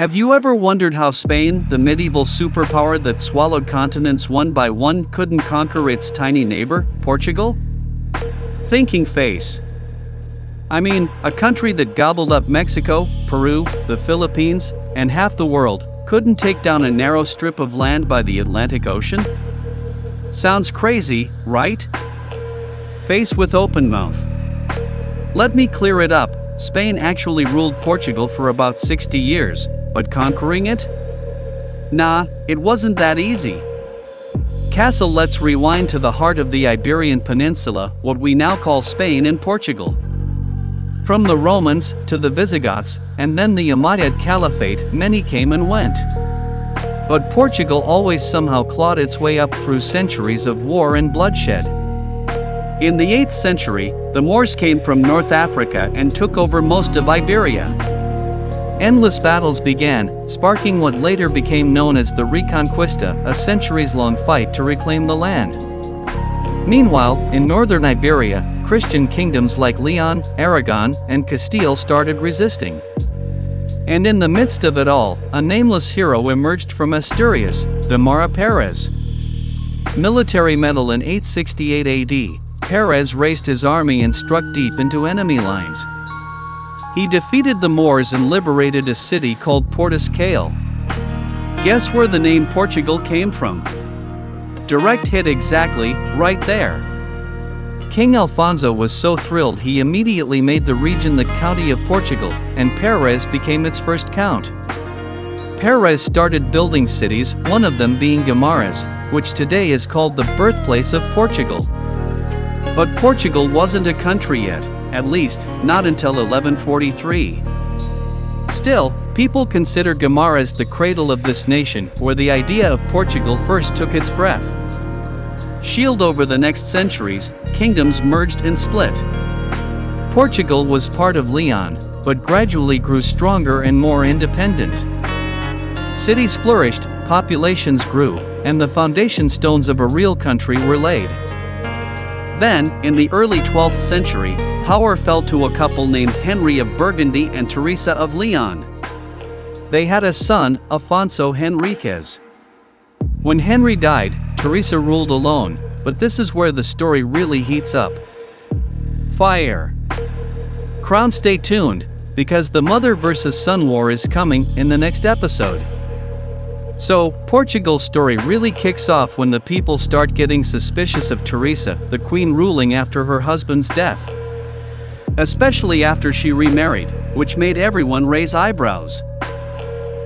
Have you ever wondered how Spain, the medieval superpower that swallowed continents one by one, couldn't conquer its tiny neighbor, Portugal? Thinking face. I mean, a country that gobbled up Mexico, Peru, the Philippines, and half the world, couldn't take down a narrow strip of land by the Atlantic Ocean? Sounds crazy, right? Face with open mouth. Let me clear it up. Spain actually ruled Portugal for about 60 years, but conquering it? Nah, it wasn't that easy. Castle, let's rewind to the heart of the Iberian Peninsula, what we now call Spain and Portugal. From the Romans, to the Visigoths, and then the Umayyad Caliphate, many came and went. But Portugal always somehow clawed its way up through centuries of war and bloodshed. In the 8th century, the Moors came from North Africa and took over most of Iberia. Endless battles began, sparking what later became known as the Reconquista, a centuries-long fight to reclaim the land. Meanwhile, in northern Iberia, Christian kingdoms like Leon, Aragon, and Castile started resisting. And in the midst of it all, a nameless hero emerged from Asturias, Damara Perez. Military medal in 868 AD, Perez raised his army and struck deep into enemy lines. He defeated the Moors and liberated a city called Portugal. Guess where the name Portugal came from? Direct hit exactly, right there. King Alfonso was so thrilled he immediately made the region the County of Portugal, and Perez became its first count. Perez started building cities, one of them being Guimarães, which today is called the birthplace of Portugal. But Portugal wasn't a country yet, at least, not until 1143. Still, people consider Guimarães the cradle of this nation, where the idea of Portugal first took its breath. Shield over the next centuries, kingdoms merged and split. Portugal was part of Leon, but gradually grew stronger and more independent. Cities flourished, populations grew, and the foundation stones of a real country were laid. Then, in the early 12th century, power fell to a couple named Henry of Burgundy and Teresa of Leon. They had a son, Afonso Henriquez. When Henry died, Teresa ruled alone, but this is where the story really heats up. Fire. Crown, stay tuned, because the mother versus son war is coming in the next episode. So, Portugal's story really kicks off when the people start getting suspicious of Teresa, the queen ruling after her husband's death. Especially after she remarried, which made everyone raise eyebrows.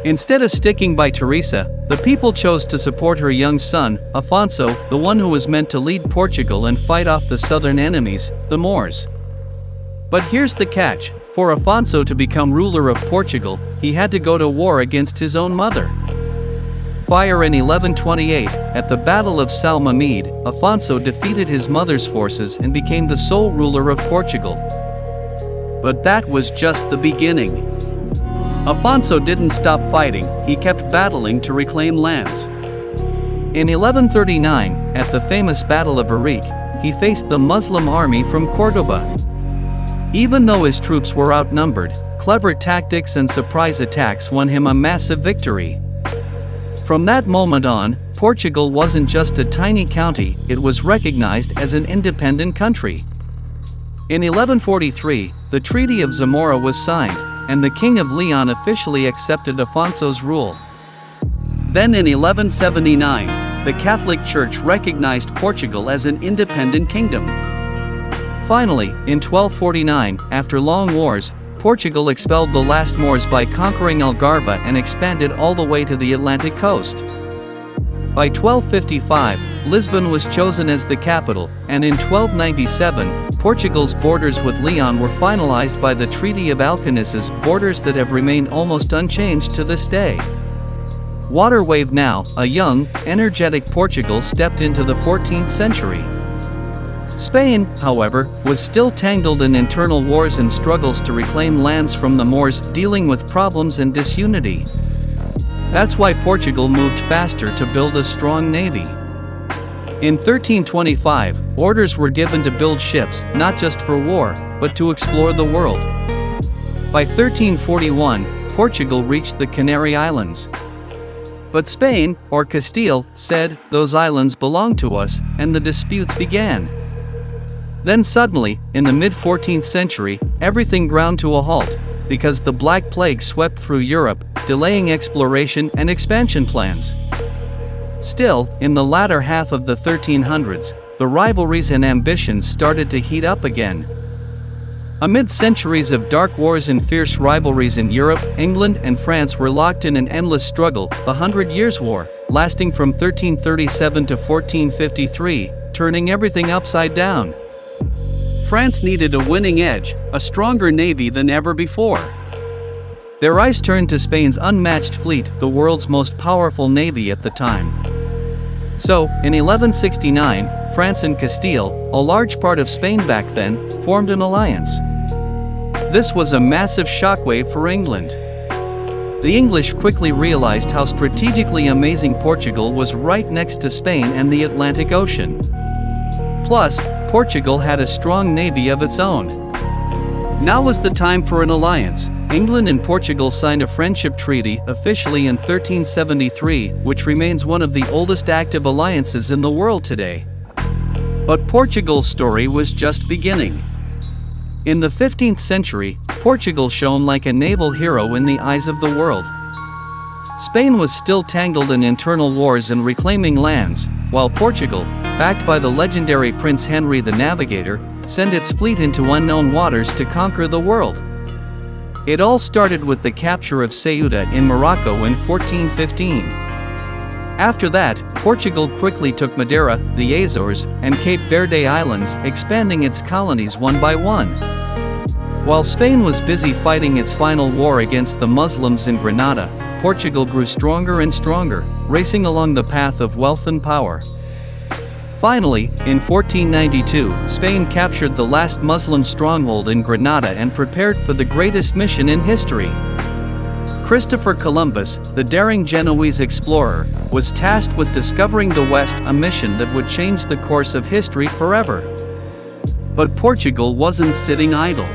Instead of sticking by Teresa, the people chose to support her young son, Afonso, the one who was meant to lead Portugal and fight off the southern enemies, the Moors. But here's the catch: for Afonso to become ruler of Portugal, he had to go to war against his own mother. Fire. In 1128, at the Battle of Salmamed, Afonso defeated his mother's forces and became the sole ruler of Portugal. But that was just the beginning. Afonso didn't stop fighting, he kept battling to reclaim lands. In 1139, at the famous Battle of Arique, he faced the Muslim army from Cordoba. Even though his troops were outnumbered, clever tactics and surprise attacks won him a massive victory. From that moment on, Portugal wasn't just a tiny county, it was recognized as an independent country. In 1143, the Treaty of Zamora was signed, and the King of Leon officially accepted Afonso's rule. Then in 1179, the Catholic Church recognized Portugal as an independent kingdom. Finally, in 1249, after long wars, Portugal expelled the last Moors by conquering Algarve and expanded all the way to the Atlantic coast. By 1255, Lisbon was chosen as the capital, and in 1297, Portugal's borders with Leon were finalized by the Treaty of Alcanisses, borders that have remained almost unchanged to this day. Waterwave. Now, a young, energetic Portugal stepped into the 14th century. Spain, however, was still tangled in internal wars and struggles to reclaim lands from the Moors, dealing with problems and disunity. That's why Portugal moved faster to build a strong navy. In 1325, orders were given to build ships, not just for war, but to explore the world. By 1341, Portugal reached the Canary Islands. But Spain, or Castile, said, "Those islands belong to us," and the disputes began. Then suddenly, in the mid-14th century, everything ground to a halt, because the Black Plague swept through Europe, delaying exploration and expansion plans. Still, in the latter half of the 1300s, the rivalries and ambitions started to heat up again. Amid centuries of dark wars and fierce rivalries in Europe, England and France were locked in an endless struggle, the Hundred Years' War, lasting from 1337 to 1453, turning everything upside down. France needed a winning edge, a stronger navy than ever before. Their eyes turned to Spain's unmatched fleet, the world's most powerful navy at the time. So, in 1169, France and Castile, a large part of Spain back then, formed an alliance. This was a massive shockwave for England. The English quickly realized how strategically amazing Portugal was right next to Spain and the Atlantic Ocean. Plus, Portugal had a strong navy of its own. Now was the time for an alliance. England and Portugal signed a friendship treaty officially in 1373, which remains one of the oldest active alliances in the world today. But Portugal's story was just beginning. In the 15th century, Portugal shone like a naval hero in the eyes of the world. Spain was still tangled in internal wars and reclaiming lands, while Portugal, backed by the legendary Prince Henry the Navigator, sent its fleet into unknown waters to conquer the world. It all started with the capture of Ceuta in Morocco in 1415. After that, Portugal quickly took Madeira, the Azores, and Cape Verde Islands, expanding its colonies one by one. While Spain was busy fighting its final war against the Muslims in Granada, Portugal grew stronger and stronger, racing along the path of wealth and power. Finally, in 1492, Spain captured the last Muslim stronghold in Granada and prepared for the greatest mission in history. Christopher Columbus, the daring Genoese explorer, was tasked with discovering the West, a mission that would change the course of history forever. But Portugal wasn't sitting idle.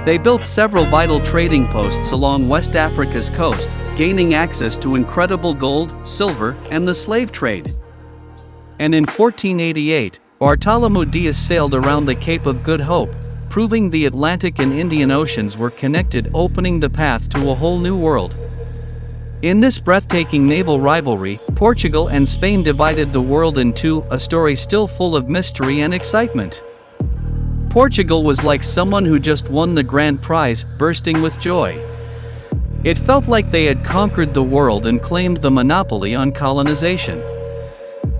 They built several vital trading posts along West Africa's coast, gaining access to incredible gold, silver, and the slave trade. And in 1488, Bartolomé Diaz sailed around the Cape of Good Hope, proving the Atlantic and Indian Oceans were connected, opening the path to a whole new world. In this breathtaking naval rivalry, Portugal and Spain divided the world in two, a story still full of mystery and excitement. Portugal was like someone who just won the grand prize, bursting with joy. It felt like they had conquered the world and claimed the monopoly on colonization.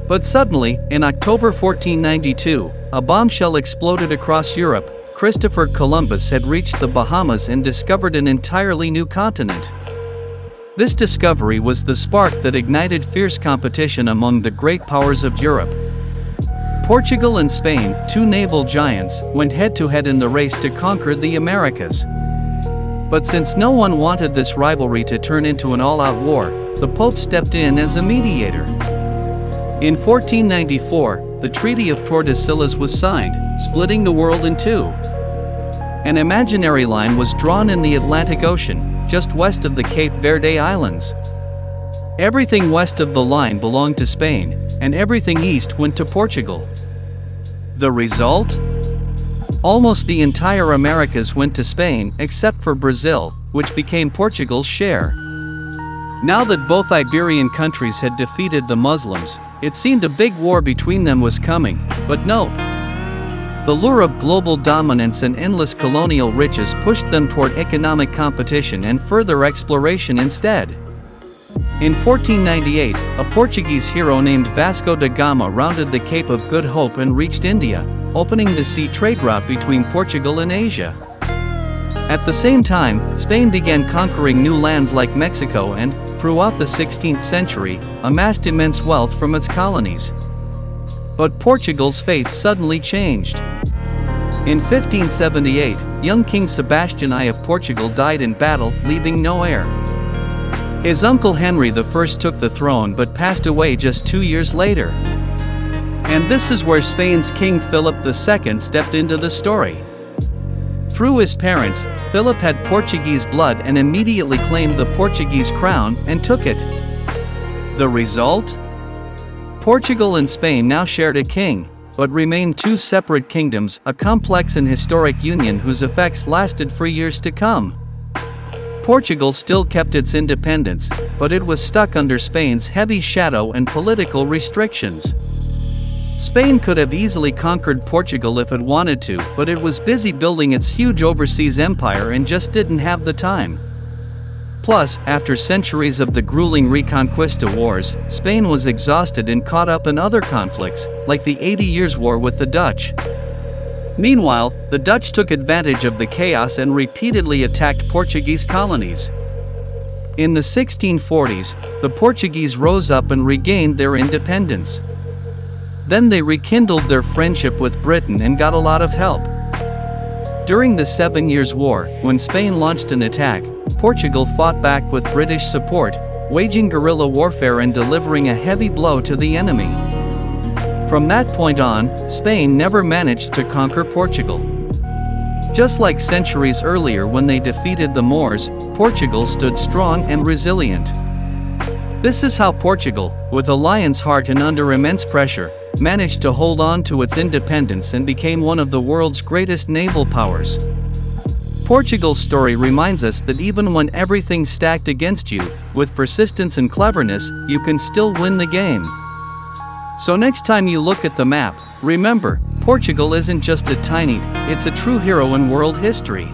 But suddenly, in October 1492, a bombshell exploded across Europe. Christopher Columbus had reached the Bahamas and discovered an entirely new continent. This discovery was the spark that ignited fierce competition among the great powers of Europe. Portugal and Spain, two naval giants, went head-to-head in the race to conquer the Americas. But since no one wanted this rivalry to turn into an all-out war, the Pope stepped in as a mediator. In 1494, the Treaty of Tordesillas was signed, splitting the world in two. An imaginary line was drawn in the Atlantic Ocean, just west of the Cape Verde Islands. Everything west of the line belonged to Spain, and everything east went to Portugal. The result? Almost the entire Americas went to Spain, except for Brazil, which became Portugal's share. Now that both Iberian countries had defeated the Muslims, it seemed a big war between them was coming, but nope. The lure of global dominance and endless colonial riches pushed them toward economic competition and further exploration instead. In 1498, a Portuguese hero named Vasco da Gama rounded the Cape of Good Hope and reached India, opening the sea trade route between Portugal and Asia. At the same time, Spain began conquering new lands like Mexico and, throughout the 16th century, amassed immense wealth from its colonies. But Portugal's fate suddenly changed. In 1578, young King Sebastian I of Portugal died in battle, leaving no heir. His uncle Henry I took the throne but passed away just 2 years later. And this is where Spain's King Philip II stepped into the story. Through his parents, Philip had Portuguese blood and immediately claimed the Portuguese crown and took it. The result? Portugal and Spain now shared a king, but remained two separate kingdoms, a complex and historic union whose effects lasted for years to come. Portugal still kept its independence, but it was stuck under Spain's heavy shadow and political restrictions. Spain could have easily conquered Portugal if it wanted to, but it was busy building its huge overseas empire and just didn't have the time. Plus, after centuries of the grueling Reconquista wars, Spain was exhausted and caught up in other conflicts, like the 80 Years' War with the Dutch. Meanwhile, the Dutch took advantage of the chaos and repeatedly attacked Portuguese colonies. In the 1640s, the Portuguese rose up and regained their independence. Then they rekindled their friendship with Britain and got a lot of help. During the 7 Years' War, when Spain launched an attack, Portugal fought back with British support, waging guerrilla warfare and delivering a heavy blow to the enemy. From that point on, Spain never managed to conquer Portugal. Just like centuries earlier when they defeated the Moors, Portugal stood strong and resilient. This is how Portugal, with a lion's heart and under immense pressure, managed to hold on to its independence and became one of the world's greatest naval powers. Portugal's story reminds us that even when everything's stacked against you, with persistence and cleverness, you can still win the game. So next time you look at the map, remember, Portugal isn't just a tiny, it's a true hero in world history.